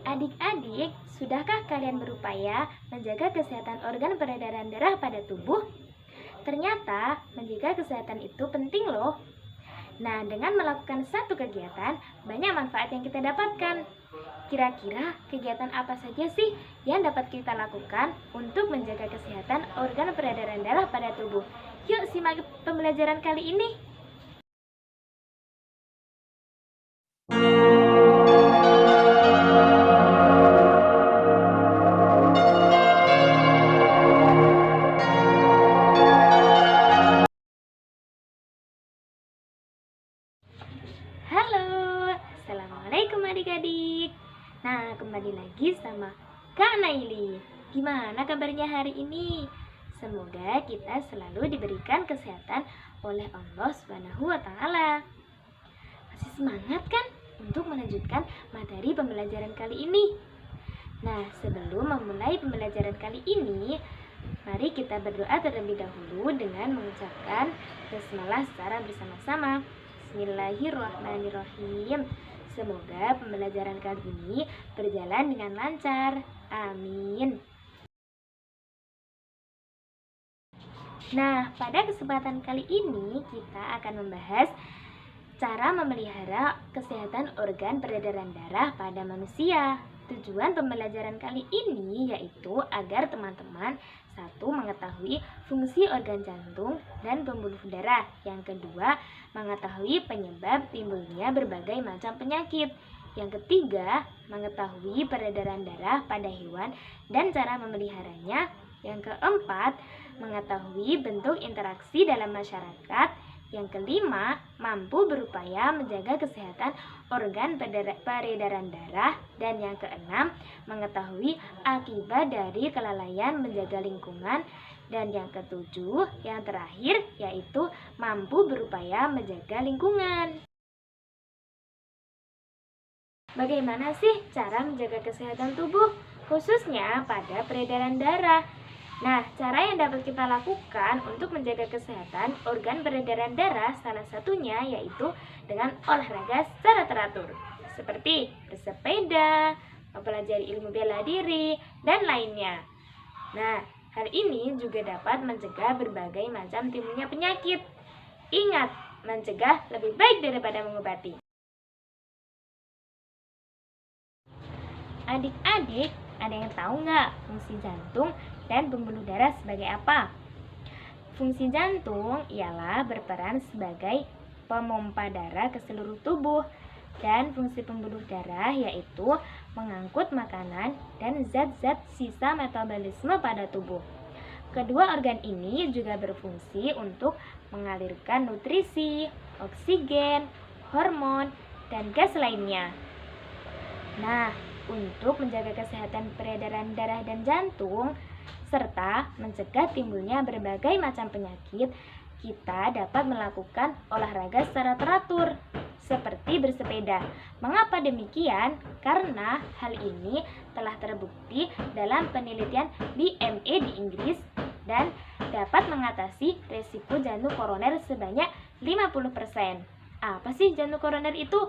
Adik-adik, sudahkah kalian berupaya menjaga kesehatan organ peredaran darah pada tubuh? Ternyata, menjaga kesehatan itu penting loh. Nah, dengan melakukan satu kegiatan, banyak manfaat yang kita dapatkan. Kira-kira kegiatan apa saja sih yang dapat kita lakukan untuk menjaga kesehatan organ peredaran darah pada tubuh? Yuk simak pembelajaran kali ini. Halo, Assalamualaikum adik-adik. Nah, kembali lagi sama Kak Naili. Gimana kabarnya hari ini? Semoga kita selalu diberikan kesehatan oleh Allah Subhanahu wa Ta'ala. Masih semangat kan untuk melanjutkan materi pembelajaran kali ini? Nah, sebelum memulai pembelajaran kali ini, mari kita berdoa terlebih dahulu dengan mengucapkan basmalah secara bersama-sama. Bismillahirrahmanirrahim. Semoga pembelajaran kali ini berjalan dengan lancar. Amin. Nah, pada kesempatan kali ini kita akan membahas cara memelihara kesehatan organ peredaran darah pada manusia. Tujuan pembelajaran kali ini yaitu agar teman-teman satu, mengetahui fungsi organ jantung dan pembuluh darah. Yang kedua, mengetahui penyebab timbulnya berbagai macam penyakit. Yang ketiga, mengetahui peredaran darah pada hewan dan cara memeliharanya. Yang keempat, mengetahui bentuk interaksi dalam masyarakat. Yang kelima, mampu berupaya menjaga kesehatan organ peredaran darah. Dan yang keenam, mengetahui akibat dari kelalaian menjaga lingkungan. Dan yang ketujuh, yang terakhir, yaitu mampu berupaya menjaga lingkungan. Bagaimana sih cara menjaga kesehatan tubuh, khususnya pada peredaran darah? Nah, cara yang dapat kita lakukan untuk menjaga kesehatan organ peredaran darah salah satunya yaitu dengan olahraga secara teratur, seperti bersepeda, mempelajari ilmu bela diri, dan lainnya. Nah, hal ini juga dapat mencegah berbagai macam timbulnya penyakit. Ingat, mencegah lebih baik daripada mengobati. Adik-adik, ada yang tahu nggak fungsi jantung dan pembuluh darah sebagai apa? Fungsi jantung ialah berperan sebagai pemompa darah ke seluruh tubuh, dan fungsi pembuluh darah yaitu mengangkut makanan dan zat-zat sisa metabolisme pada tubuh. Kedua organ ini juga berfungsi untuk mengalirkan nutrisi, oksigen, hormon, dan gas lainnya. Nah, untuk menjaga kesehatan peredaran darah dan jantung, serta mencegah timbulnya berbagai macam penyakit, kita dapat melakukan olahraga secara teratur, seperti bersepeda. Mengapa demikian? Karena hal ini telah terbukti dalam penelitian BME di Inggris dan dapat mengatasi resiko jantung koroner sebanyak 50%. Apa sih jantung koroner itu?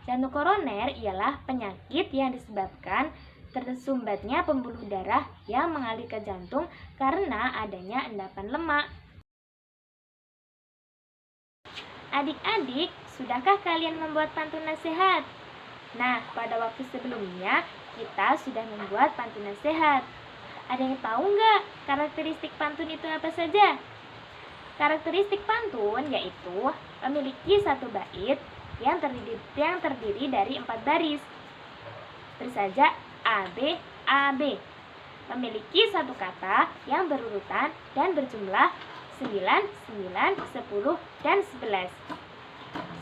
Jantung koroner ialah penyakit yang disebabkan tersumbatnya pembuluh darah yang mengalir ke jantung karena adanya endapan lemak. Adik-adik, sudahkah kalian membuat pantun nasihat? Nah, pada waktu sebelumnya kita sudah membuat pantun nasihat. Ada yang tahu nggak karakteristik pantun itu apa saja? Karakteristik pantun yaitu memiliki satu bait yang terdiri dari 4 baris. Bersaja AB, AB. Memiliki satu kata yang berurutan dan berjumlah 9, 9, 10, dan 11.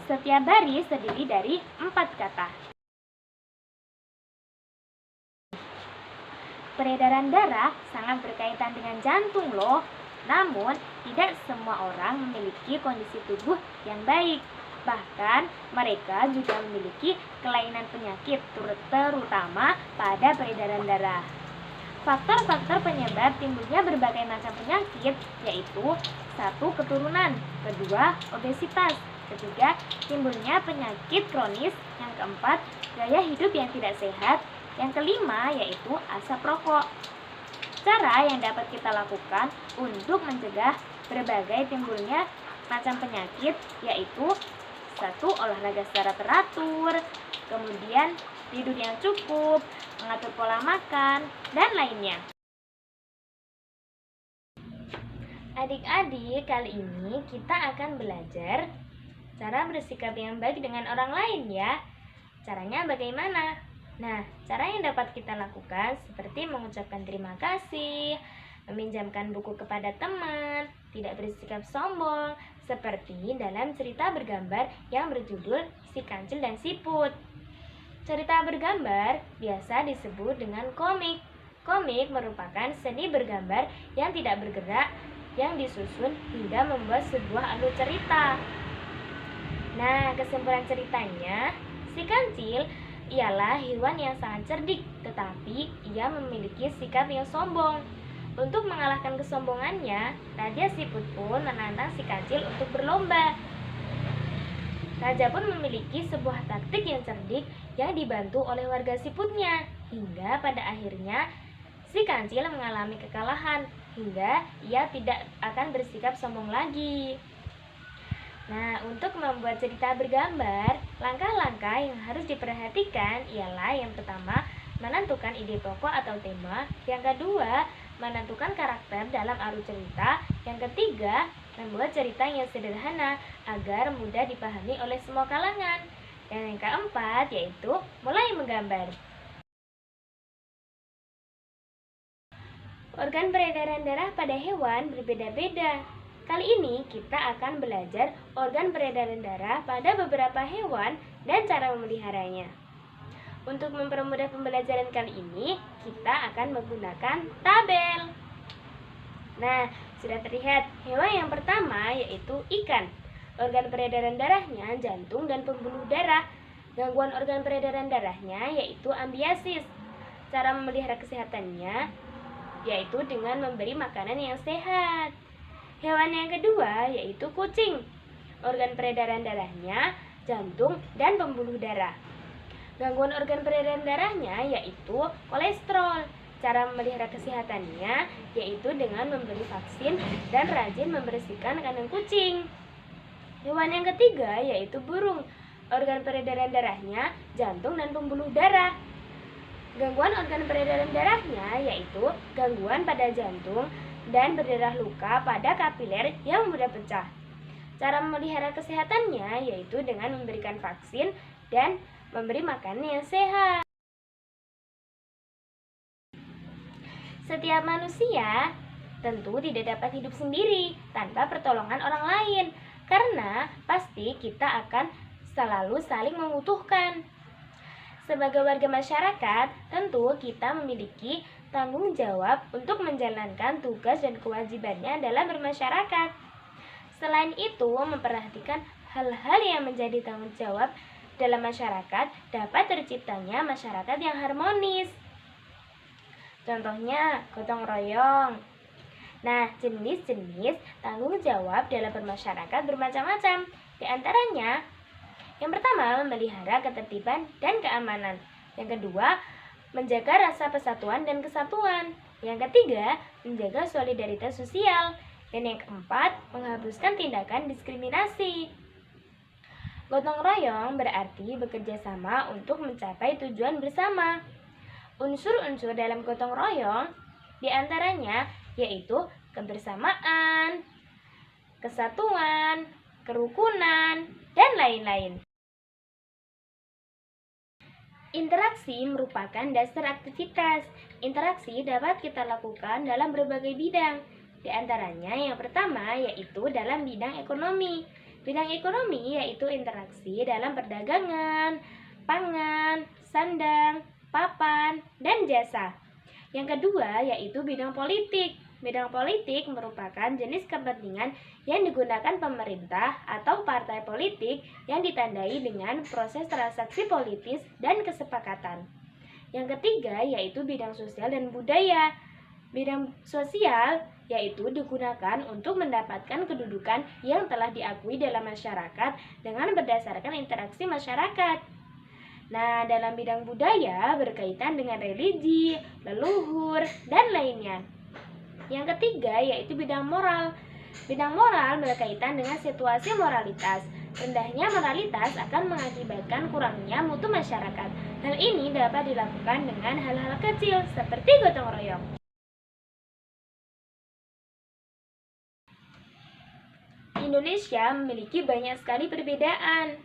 Setiap baris terdiri dari 4 kata. Peredaran darah sangat berkaitan dengan jantung loh. Namun, tidak semua orang memiliki kondisi tubuh yang baik. Bahkan, mereka juga memiliki kelainan penyakit, terutama pada peredaran darah. Faktor-faktor penyebab timbulnya berbagai macam penyakit yaitu 1. Keturunan, 2. Obesitas, 3. Timbulnya penyakit kronis, yang keempat, gaya hidup yang tidak sehat, Yang kelima yaitu asap rokok. Cara yang dapat kita lakukan untuk mencegah berbagai timbulnya macam penyakit yaitu: 1. Olahraga secara teratur, kemudian tidur yang cukup, mengatur pola makan, dan lainnya. Adik-adik, kali ini kita akan belajar cara bersikap yang baik dengan orang lain ya. Caranya bagaimana? Nah, cara yang dapat kita lakukan seperti mengucapkan terima kasih, meminjamkan buku kepada teman, tidak bersikap sombong, seperti dalam cerita bergambar yang berjudul Si Kancil dan Siput. Cerita bergambar biasa disebut dengan komik. Komik merupakan seni bergambar yang tidak bergerak, yang disusun hingga membuat sebuah alur cerita. Nah, kesimpulan ceritanya, si kancil ialah hewan yang sangat cerdik, tetapi ia memiliki sikap yang sombong. Untuk mengalahkan kesombongannya, Raja Siput pun menantang si kancil untuk berlomba. Raja pun memiliki sebuah taktik yang cerdik yang dibantu oleh warga siputnya, hingga pada akhirnya si kancil mengalami kekalahan, hingga ia tidak akan bersikap sombong lagi. Nah, untuk membuat cerita bergambar, langkah-langkah yang harus diperhatikan ialah: yang pertama, menentukan ide pokok atau tema. Yang kedua, menentukan karakter dalam alur cerita. Yang ketiga, membuat cerita yang sederhana agar mudah dipahami oleh semua kalangan. Dan yang keempat, yaitu mulai menggambar. Organ peredaran darah pada hewan berbeda-beda. Kali ini kita akan belajar organ peredaran darah pada beberapa hewan dan cara memeliharanya. Untuk mempermudah pembelajaran kali ini, kita akan menggunakan tabel. Nah, sudah terlihat hewan yang pertama yaitu ikan. Organ peredaran darahnya jantung dan pembuluh darah. Gangguan organ peredaran darahnya yaitu ambiasis. Cara memelihara kesehatannya yaitu dengan memberi makanan yang sehat. Hewan yang kedua yaitu kucing. Organ peredaran darahnya jantung dan pembuluh darah. Gangguan organ peredaran darahnya yaitu kolesterol. Cara memelihara kesehatannya yaitu dengan memberi vaksin dan rajin membersihkan kandang kucing. Hewan yang ketiga yaitu burung. Organ peredaran darahnya jantung dan pembuluh darah. Gangguan organ peredaran darahnya yaitu gangguan pada jantung dan berdarah luka pada kapiler yang mudah pecah. Cara memelihara kesehatannya yaitu dengan memberikan vaksin dan memberi makanan yang sehat. Setiap manusia tentu tidak dapat hidup sendiri tanpa pertolongan orang lain, karena pasti kita akan selalu saling membutuhkan. Sebagai warga masyarakat, tentu kita memiliki tanggung jawab untuk menjalankan tugas dan kewajibannya dalam bermasyarakat. Selain itu, memperhatikan hal-hal yang menjadi tanggung jawab dalam masyarakat dapat terciptanya masyarakat yang harmonis. Contohnya, gotong royong. Nah, jenis-jenis tanggung jawab dalam bermasyarakat bermacam-macam. Di antaranya, yang pertama, memelihara ketertiban dan keamanan. Yang kedua, menjaga rasa persatuan dan kesatuan. Yang ketiga, menjaga solidaritas sosial. Dan yang keempat, menghapuskan tindakan diskriminasi. Gotong royong berarti bekerja sama untuk mencapai tujuan bersama. Unsur-unsur dalam gotong royong diantaranya yaitu kebersamaan, kesatuan, kerukunan, dan lain-lain. Interaksi merupakan dasar aktivitas. Interaksi dapat kita lakukan dalam berbagai bidang. Di antaranya yang pertama yaitu dalam bidang ekonomi. Bidang ekonomi yaitu interaksi dalam perdagangan, pangan, sandang, papan, dan jasa. Yang kedua yaitu bidang politik. Bidang politik merupakan jenis kepentingan yang digunakan pemerintah atau partai politik yang ditandai dengan proses transaksi politis dan kesepakatan. Yang ketiga yaitu bidang sosial dan budaya. Bidang sosial yaitu digunakan untuk mendapatkan kedudukan yang telah diakui dalam masyarakat dengan berdasarkan interaksi masyarakat. Nah, dalam bidang budaya berkaitan dengan religi, leluhur, dan lainnya. Yang ketiga yaitu bidang moral. Bidang moral berkaitan dengan situasi moralitas. Rendahnya moralitas akan mengakibatkan kurangnya mutu masyarakat. Hal ini dapat dilakukan dengan hal-hal kecil seperti gotong royong. Indonesia memiliki banyak sekali perbedaan.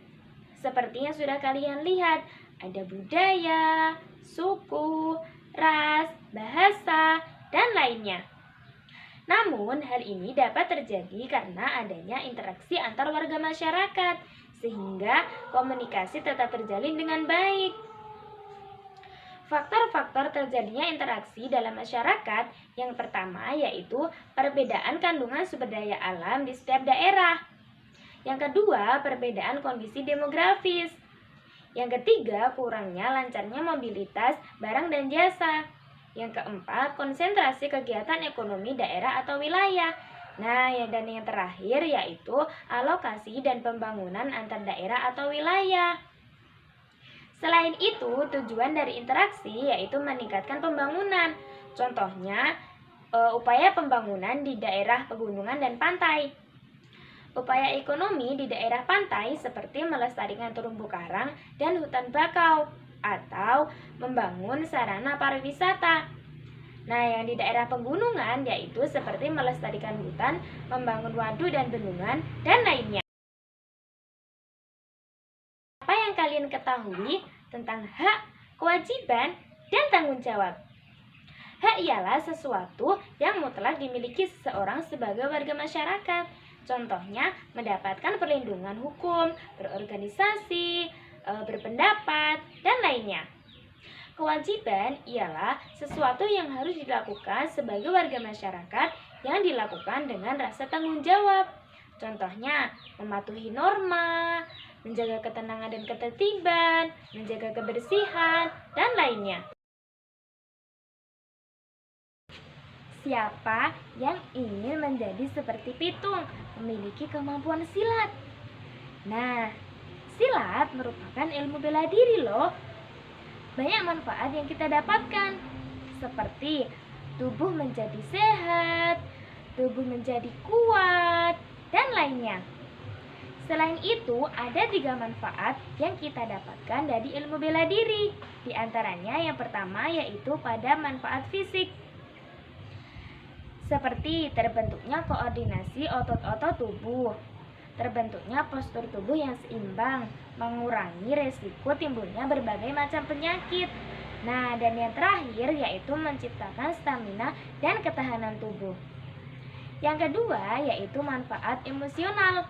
Seperti yang sudah kalian lihat, ada budaya, suku, ras, bahasa, dan lainnya. Namun, hal ini dapat terjadi karena adanya interaksi antar warga masyarakat, sehingga komunikasi tetap terjalin dengan baik. Faktor-faktor terjadinya interaksi dalam masyarakat yang pertama yaitu perbedaan kandungan sumber daya alam di setiap daerah. Yang kedua, perbedaan kondisi demografis. Yang ketiga, kurangnya lancarnya mobilitas barang dan jasa. Yang keempat, konsentrasi kegiatan ekonomi daerah atau wilayah. Nah, dan yang terakhir yaitu alokasi dan pembangunan antar daerah atau wilayah. Selain itu, tujuan dari interaksi yaitu meningkatkan pembangunan. Contohnya, upaya pembangunan di daerah pegunungan dan pantai. Upaya ekonomi di daerah pantai seperti melestarikan terumbu karang dan hutan bakau atau membangun sarana pariwisata. Nah, yang di daerah pegunungan yaitu seperti melestarikan hutan, membangun waduk dan bendungan, dan lainnya. Apa yang kalian ketahui tentang hak, kewajiban, dan tanggung jawab? Hak ialah sesuatu yang mutlak dimiliki seseorang sebagai warga masyarakat. Contohnya, mendapatkan perlindungan hukum, berorganisasi, berpendapat, dan lainnya. Kewajiban ialah sesuatu yang harus dilakukan sebagai warga masyarakat yang dilakukan dengan rasa tanggung jawab. Contohnya, mematuhi norma, menjaga ketenangan dan ketertiban, menjaga kebersihan, dan lainnya. Siapa yang ingin menjadi seperti Pitung, memiliki kemampuan silat? Nah, silat merupakan ilmu bela diri loh. Banyak manfaat yang kita dapatkan, seperti tubuh menjadi sehat, tubuh menjadi kuat, dan lainnya. Selain itu, ada 3 manfaat yang kita dapatkan dari ilmu bela diri. Di antaranya yang pertama yaitu pada manfaat fisik, seperti terbentuknya koordinasi otot-otot tubuh, terbentuknya postur tubuh yang seimbang, mengurangi resiko timbulnya berbagai macam penyakit. Nah, dan yang terakhir yaitu menciptakan stamina dan ketahanan tubuh. Yang kedua yaitu manfaat emosional.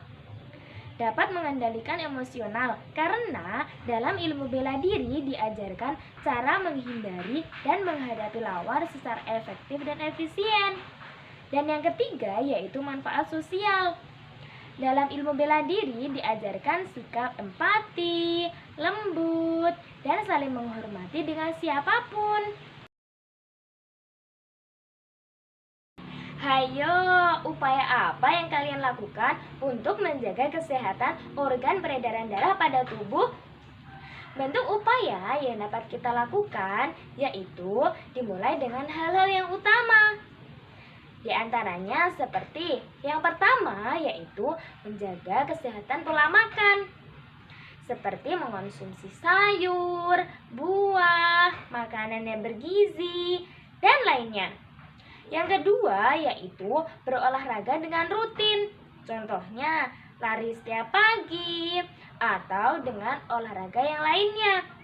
Dapat mengendalikan emosional karena dalam ilmu bela diri diajarkan cara menghindari dan menghadapi lawan secara efektif dan efisien. Dan yang ketiga yaitu manfaat sosial. Dalam ilmu bela diri diajarkan sikap empati, lembut, dan saling menghormati dengan siapapun. Hayo, upaya apa yang kalian lakukan untuk menjaga kesehatan organ peredaran darah pada tubuh? Bentuk upaya yang dapat kita lakukan yaitu dimulai dengan hal-hal yang utama. Di antaranya seperti yang pertama yaitu menjaga kesehatan pola makan, seperti mengonsumsi sayur, buah, makanan yang bergizi, dan lainnya. Yang kedua yaitu berolahraga dengan rutin, contohnya lari setiap pagi atau dengan olahraga yang lainnya.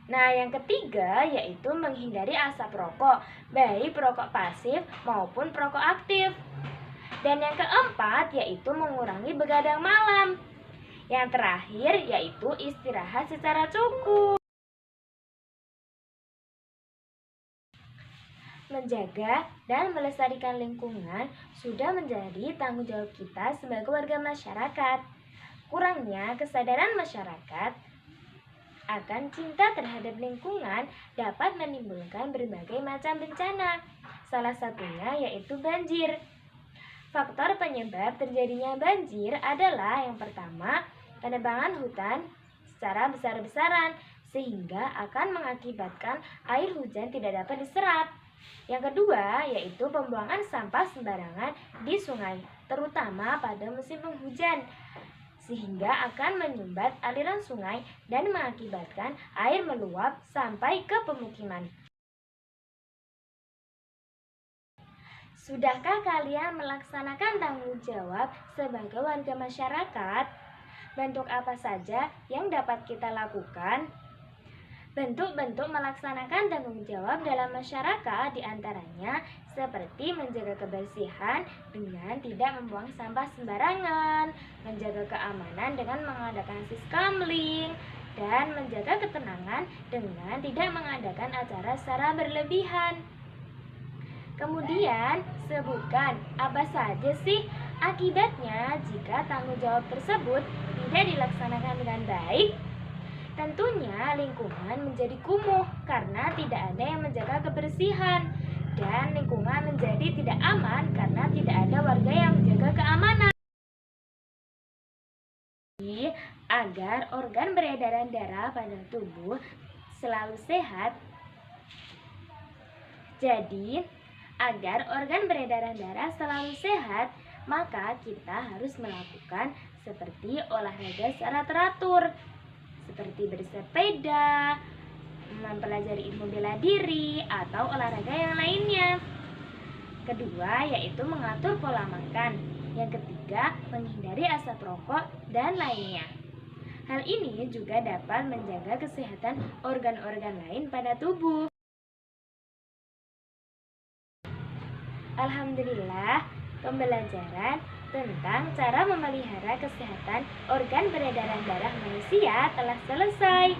Nah, yang ketiga yaitu menghindari asap rokok, baik perokok pasif maupun perokok aktif. Dan yang keempat yaitu mengurangi begadang malam. Yang terakhir yaitu istirahat secara cukup. Menjaga dan melestarikan lingkungan sudah menjadi tanggung jawab kita sebagai warga masyarakat. Kurangnya kesadaran masyarakat akan cinta terhadap lingkungan dapat menimbulkan berbagai macam bencana. Salah satunya yaitu banjir. Faktor penyebab terjadinya banjir adalah yang pertama, penebangan hutan secara besar-besaran sehingga akan mengakibatkan air hujan tidak dapat diserap. Yang kedua, yaitu pembuangan sampah sembarangan di sungai, terutama pada musim penghujan, sehingga akan menyumbat aliran sungai dan mengakibatkan air meluap sampai ke pemukiman. Sudahkah kalian melaksanakan tanggung jawab sebagai warga masyarakat? Bentuk apa saja yang dapat kita lakukan? Bentuk-bentuk melaksanakan tanggung jawab dalam masyarakat diantaranya seperti menjaga kebersihan dengan tidak membuang sampah sembarangan, menjaga keamanan dengan mengadakan siskamling, dan menjaga ketenangan dengan tidak mengadakan acara secara berlebihan. Kemudian, sebutkan apa saja sih akibatnya jika tanggung jawab tersebut tidak dilaksanakan dengan baik. Tentunya lingkungan menjadi kumuh karena tidak ada yang menjaga kebersihan, dan lingkungan menjadi tidak aman karena tidak ada warga yang menjaga keamanan. Agar organ peredaran darah pada tubuh selalu sehat. Jadi, agar organ peredaran darah selalu sehat, maka kita harus melakukan seperti olahraga secara teratur, seperti bersepeda, mempelajari ilmu bela diri, atau olahraga yang lainnya. Kedua, yaitu mengatur pola makan. Yang ketiga, menghindari asap rokok dan lainnya. Hal ini juga dapat menjaga kesehatan organ-organ lain pada tubuh. Alhamdulillah, pembelajaran tentang cara memelihara kesehatan organ peredaran darah manusia telah selesai.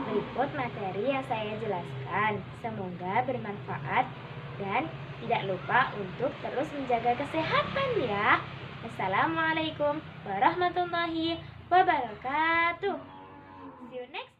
Berikut materi yang saya jelaskan. Semoga bermanfaat dan tidak lupa untuk terus menjaga kesehatan ya. Assalamualaikum warahmatullahi wabarakatuh. See you next